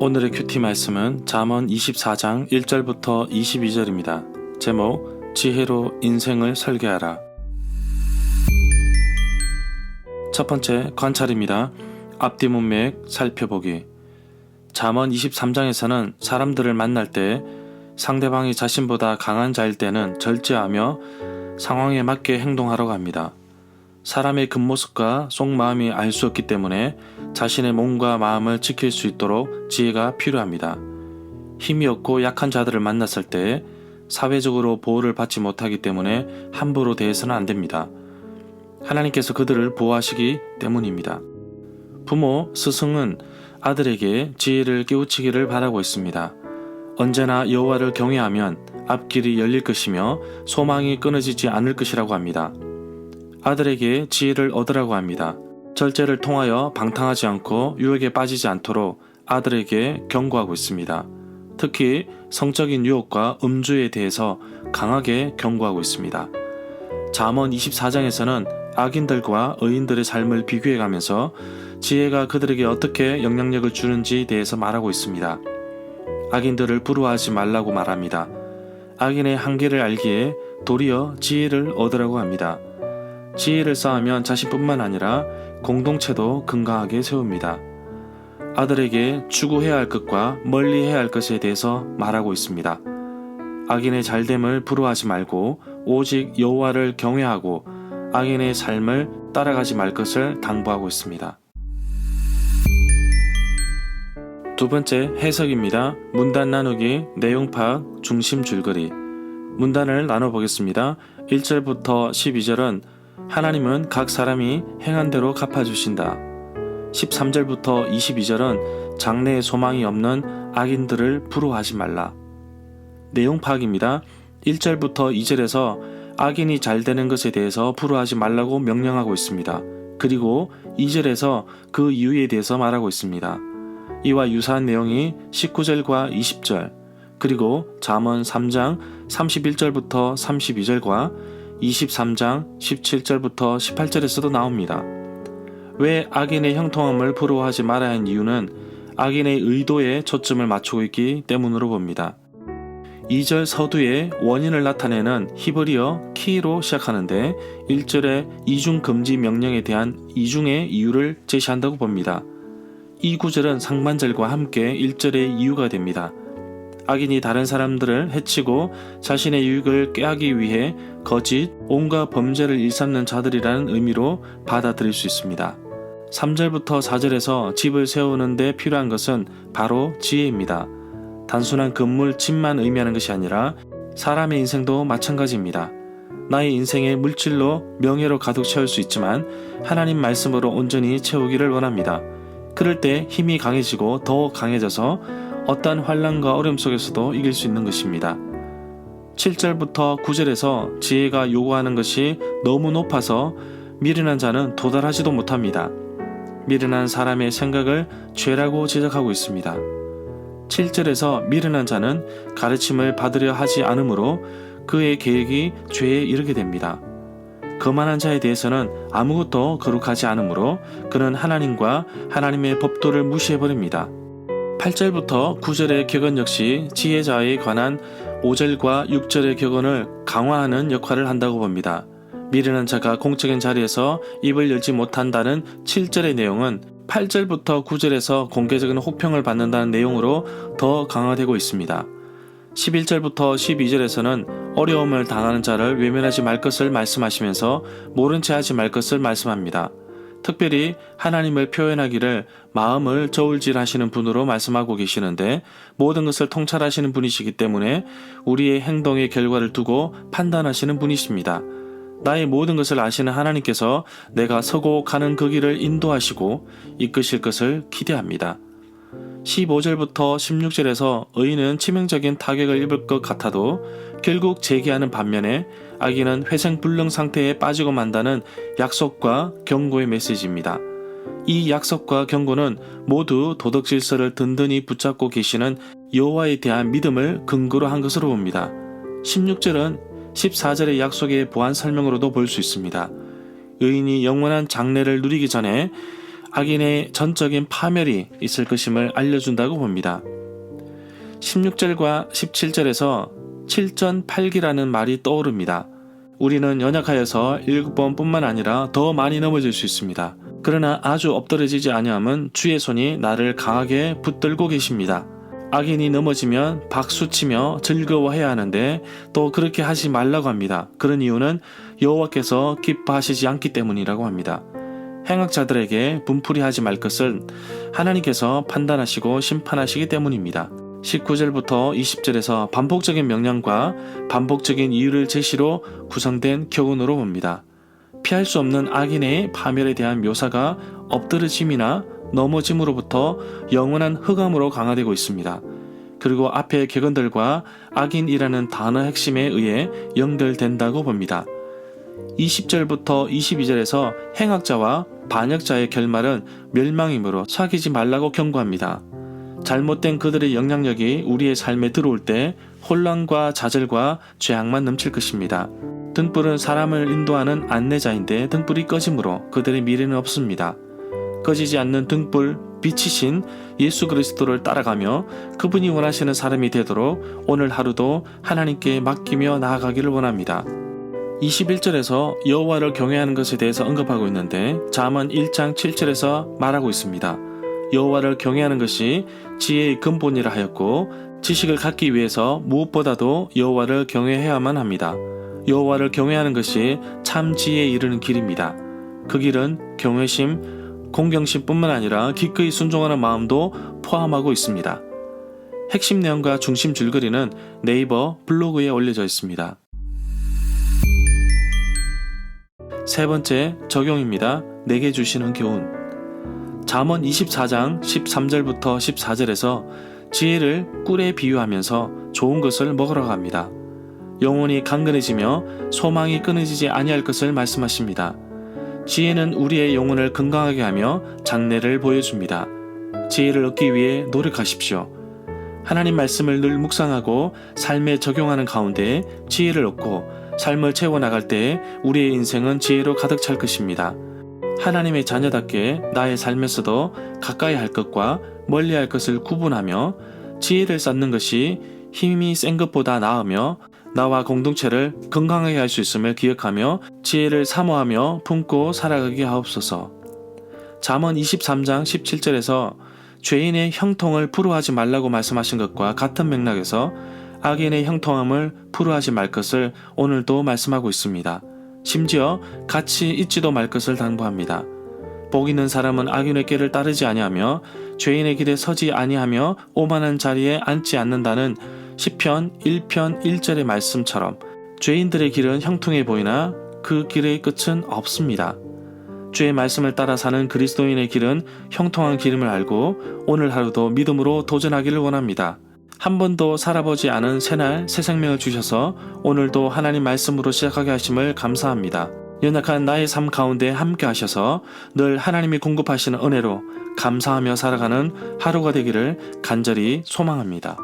오늘의 큐티 말씀은 잠언 24장 1절부터 22절입니다. 제목, 지혜로 인생을 설계하라. 첫 번째 관찰입니다. 앞뒤 문맥 살펴보기. 잠언 23장에서는 사람들을 만날 때 상대방이 자신보다 강한 자일 때는 절제하며 상황에 맞게 행동하라고 합니다. 사람의 겉모습과 속마음이 알 수 없기 때문에 자신의 몸과 마음을 지킬 수 있도록 지혜가 필요합니다. 힘이 없고 약한 자들을 만났을 때 사회적으로 보호를 받지 못하기 때문에 함부로 대해서는 안 됩니다. 하나님께서 그들을 보호하시기 때문입니다. 부모, 스승은 아들에게 지혜를 깨우치기를 바라고 있습니다. 언제나 여호와를 경외하면 앞길이 열릴 것이며 소망이 끊어지지 않을 것이라고 합니다. 아들에게 지혜를 얻으라고 합니다. 절제를 통하여 방탕하지 않고 유혹에 빠지지 않도록 아들에게 경고하고 있습니다. 특히 성적인 유혹과 음주에 대해서 강하게 경고하고 있습니다. 잠언 24장에서는 악인들과 의인들의 삶을 비교해가면서 지혜가 그들에게 어떻게 영향력을 주는지에 대해서 말하고 있습니다. 악인들을 부러워하지 말라고 말합니다. 악인의 한계를 알기에 도리어 지혜를 얻으라고 합니다. 지혜를 쌓으면 자신뿐만 아니라 공동체도 건강하게 세웁니다. 아들에게 추구해야 할 것과 멀리해야 할 것에 대해서 말하고 있습니다. 악인의 잘됨을 부러워하지 말고 오직 여호와를 경외하고 악인의 삶을 따라가지 말 것을 당부하고 있습니다. 두 번째 해석입니다. 문단 나누기, 내용 파악, 중심 줄거리. 문단을 나눠보겠습니다. 1절부터 12절은 하나님은 각 사람이 행한 대로 갚아주신다. 13절부터 22절은 장래에 소망이 없는 악인들을 부러워하지 말라. 내용 파악입니다. 1절부터 2절에서 악인이 잘 되는 것에 대해서 부러워하지 말라고 명령하고 있습니다. 그리고 2절에서 그 이유에 대해서 말하고 있습니다. 이와 유사한 내용이 19절과 20절, 그리고 잠언 3장 31절부터 32절과 23장 17절부터 18절에서도 나옵니다. 왜 악인의 형통함을 부러워하지 말아야 하는 이유는 악인의 의도에 초점을 맞추고 있기 때문으로 봅니다. 2절 서두에 원인을 나타내는 히브리어 키로 시작하는데 1절의 이중 금지 명령에 대한 이중의 이유를 제시한다고 봅니다. 이 구절은 상반절과 함께 1절의 이유가 됩니다. 악인이 다른 사람들을 해치고 자신의 유익을 꾀하기 위해 거짓, 온갖 범죄를 일삼는 자들이라는 의미로 받아들일 수 있습니다. 3절부터 4절에서 집을 세우는 데 필요한 것은 바로 지혜입니다. 단순한 건물, 집만 의미하는 것이 아니라 사람의 인생도 마찬가지입니다. 나의 인생의 물질로, 명예로 가득 채울 수 있지만 하나님 말씀으로 온전히 채우기를 원합니다. 그럴 때 힘이 강해지고 더 강해져서 어떠한 환난과 어려움 속에서도 이길 수 있는 것입니다. 7절부터 9절에서 지혜가 요구하는 것이 너무 높아서 미련한 자는 도달하지도 못합니다. 미련한 사람의 생각을 죄라고 지적하고 있습니다. 7절에서 미련한 자는 가르침을 받으려 하지 않으므로 그의 계획이 죄에 이르게 됩니다. 거만한 자에 대해서는 아무것도 거룩하지 않으므로 그는 하나님과 하나님의 법도를 무시해버립니다. 8절부터 9절의 격언 역시 지혜자에 관한 5절과 6절의 격언을 강화하는 역할을 한다고 봅니다. 미련한 자가 공적인 자리에서 입을 열지 못한다는 7절의 내용은 8절부터 9절에서 공개적인 혹평을 받는다는 내용으로 더 강화되고 있습니다. 11절부터 12절에서는 어려움을 당하는 자를 외면하지 말 것을 말씀하시면서 모른 채 하지 말 것을 말씀합니다. 특별히 하나님을 표현하기를 마음을 저울질하시는 분으로 말씀하고 계시는데 모든 것을 통찰하시는 분이시기 때문에 우리의 행동의 결과를 두고 판단하시는 분이십니다. 나의 모든 것을 아시는 하나님께서 내가 서고 가는 그 길을 인도하시고 이끄실 것을 기대합니다. 15절부터 16절에서 의인은 치명적인 타격을 입을 것 같아도 결국 재기하는 반면에 악인은 회생불능 상태에 빠지고 만다는 약속과 경고의 메시지입니다. 이 약속과 경고는 모두 도덕 질서를 든든히 붙잡고 계시는 여호와에 대한 믿음을 근거로 한 것으로 봅니다. 16절은 14절의 약속의 보완 설명으로도 볼 수 있습니다. 의인이 영원한 장래를 누리기 전에 악인의 전적인 파멸이 있을 것임을 알려준다고 봅니다. 16절과 17절에서 7전8기라는 말이 떠오릅니다. 우리는 연약하여서 7번 뿐만 아니라 더 많이 넘어질 수 있습니다. 그러나 아주 엎드러지지 아니함은 주의 손이 나를 강하게 붙들고 계십니다. 악인이 넘어지면 박수치며 즐거워해야 하는데 또 그렇게 하지 말라고 합니다. 그런 이유는 여호와께서 기뻐하시지 않기 때문이라고 합니다. 행악자들에게 분풀이하지 말 것을 하나님께서 판단하시고 심판하시기 때문입니다. 19절부터 20절에서 반복적인 명령과 반복적인 이유를 제시로 구성된 교훈으로 봅니다. 피할 수 없는 악인의 파멸에 대한 묘사가 엎드러짐이나 넘어짐으로부터 영원한 흑암으로 강화되고 있습니다. 그리고 앞의 격언들과 악인이라는 단어 핵심에 의해 연결된다고 봅니다. 20절부터 22절에서 행악자와 반역자의 결말은 멸망이므로 사귀지 말라고 경고합니다. 잘못된 그들의 영향력이 우리의 삶에 들어올 때 혼란과 좌절과 죄악만 넘칠 것입니다. 등불은 사람을 인도하는 안내자인데 등불이 꺼짐으로 그들의 미래는 없습니다. 꺼지지 않는 등불 빛이신 예수 그리스도를 따라가며 그분이 원하시는 사람이 되도록 오늘 하루도 하나님께 맡기며 나아가기를 원합니다. 21절에서 여호와를 경외하는 것에 대해서 언급하고 있는데 잠언 1장 7절에서 말하고 있습니다. 여호와를 경외하는 것이 지혜의 근본이라 하였고 지식을 갖기 위해서 무엇보다도 여호와를 경외해야만 합니다. 여호와를 경외하는 것이 참 지혜에 이르는 길입니다. 그 길은 경외심, 공경심뿐만 아니라 기꺼이 순종하는 마음도 포함하고 있습니다. 핵심 내용과 중심 줄거리는 네이버 블로그에 올려져 있습니다. 세 번째 적용입니다. 내게 주시는 교훈. 잠언 24장 13절부터 14절에서 지혜를 꿀에 비유하면서 좋은 것을 먹으러 갑니다. 영혼이 강건해지며 소망이 끊어지지 아니할 것을 말씀하십니다. 지혜는 우리의 영혼을 건강하게 하며 장래를 보여줍니다. 지혜를 얻기 위해 노력하십시오. 하나님 말씀을 늘 묵상하고 삶에 적용하는 가운데 지혜를 얻고 삶을 채워나갈 때 우리의 인생은 지혜로 가득 찰 것입니다. 하나님의 자녀답게 나의 삶에서도 가까이 할 것과 멀리 할 것을 구분하며 지혜를 쌓는 것이 힘이 센 것보다 나으며 나와 공동체를 건강하게 할 수 있음을 기억하며 지혜를 사모하며 품고 살아가게 하옵소서. 잠언 23장 17절에서 죄인의 형통을 풀어하지 말라고 말씀하신 것과 같은 맥락에서 악인의 형통함을 풀어하지 말 것을 오늘도 말씀하고 있습니다. 심지어 같이 잊지도 말 것을 당부합니다. 복 있는 사람은 악인의 길을 따르지 아니하며 죄인의 길에 서지 아니하며 오만한 자리에 앉지 않는다는 시편 1편 1절의 말씀처럼 죄인들의 길은 형통해 보이나 그 길의 끝은 없습니다. 주의 말씀을 따라 사는 그리스도인의 길은 형통한 길임을 알고 오늘 하루도 믿음으로 도전하기를 원합니다. 한 번도 살아보지 않은 새날 새 생명을 주셔서 오늘도 하나님 말씀으로 시작하게 하심을 감사합니다. 연약한 나의 삶 가운데 함께 하셔서 늘 하나님이 공급하시는 은혜로 감사하며 살아가는 하루가 되기를 간절히 소망합니다.